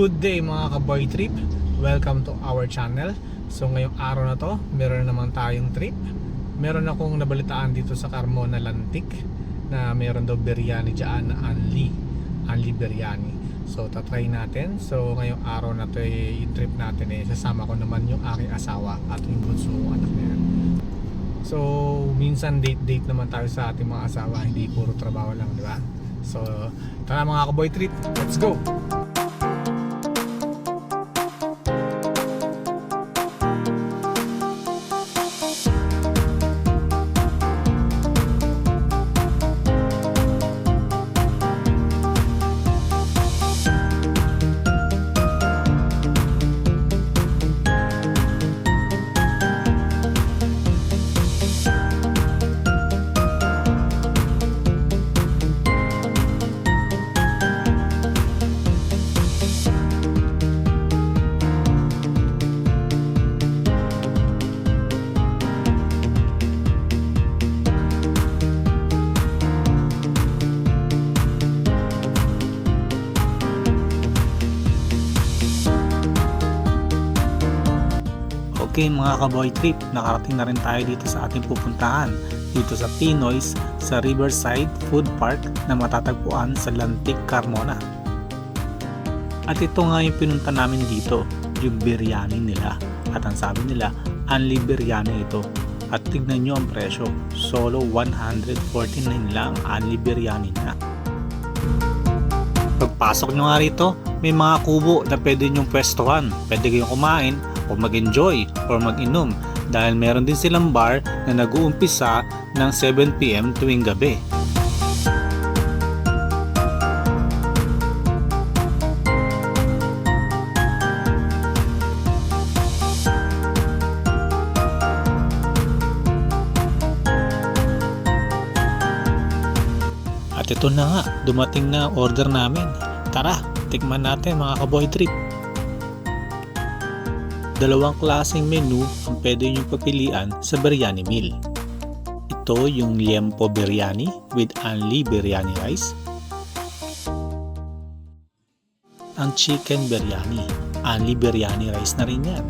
Good day mga ka-boy trip. Welcome to our channel. So ngayong araw na to, meron naman tayong trip. Meron akong nabalitaan dito sa Carmona Lantic na meron daw biryani dyan na Anli biryani. So tatry natin. So ngayong araw na to yung trip natin sasama ko naman yung aking asawa at yung bunso anak na yan. So minsan date naman tayo sa ating mga asawa, hindi puro trabaho lang, di ba? So tara mga ka-boy trip, let's go! Okay mga ka-boy trip, nakarating na rin tayo dito sa ating pupuntahan dito sa Pinoy's sa Riverside Food Park na matatagpuan sa Lantic, Carmona. At ito nga yung pinunta namin dito, yung biryani nila. At ang sabi nila, Anli biryani ito. At tignan nyo ang presyo, solo 149 lang Anli biryani na. Pagpasok nyo nga rito, may mga kubo na pwede nyong pwestuhan. Pwede kayong kumain o mag-enjoy or mag-inom dahil meron din silang bar na nag-uumpisa ng 7 PM tuwing gabi. At ito na nga, dumating na order namin. Tara, tikman natin mga ka-boy trip. Dalawang klaseng menu ang pwede nyo pagpilian sa biryani meal. Ito yung liempo biryani with Anli biryani rice. Ang chicken biryani, Anli biryani rice na rin yan.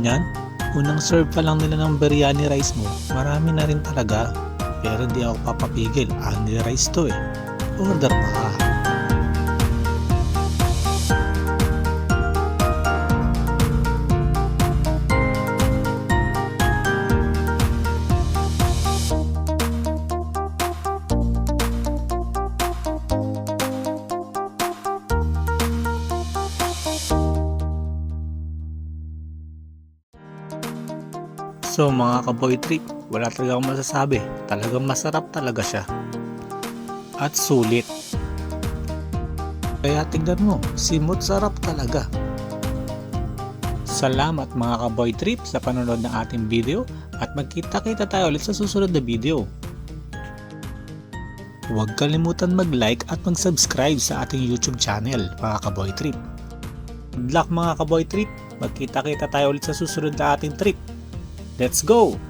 yan? Unang serve pa lang nila ng biryani rice mo, marami na rin talaga. Pero di ako papapigil, only rice to eh. Order na ka. So mga kaboy trip, wala talaga akong masasabi. Talagang masarap talaga siya. At sulit. Kaya tignan mo, simot sarap talaga. Salamat mga kaboy trip sa panonood ng ating video at magkita-kita tayo ulit sa susunod na video. Huwag kalimutan mag-like at mag-subscribe sa ating YouTube channel mga kaboy trip. Good luck mga kaboy trip, magkita-kita tayo ulit sa susunod na ating trip. Let's go!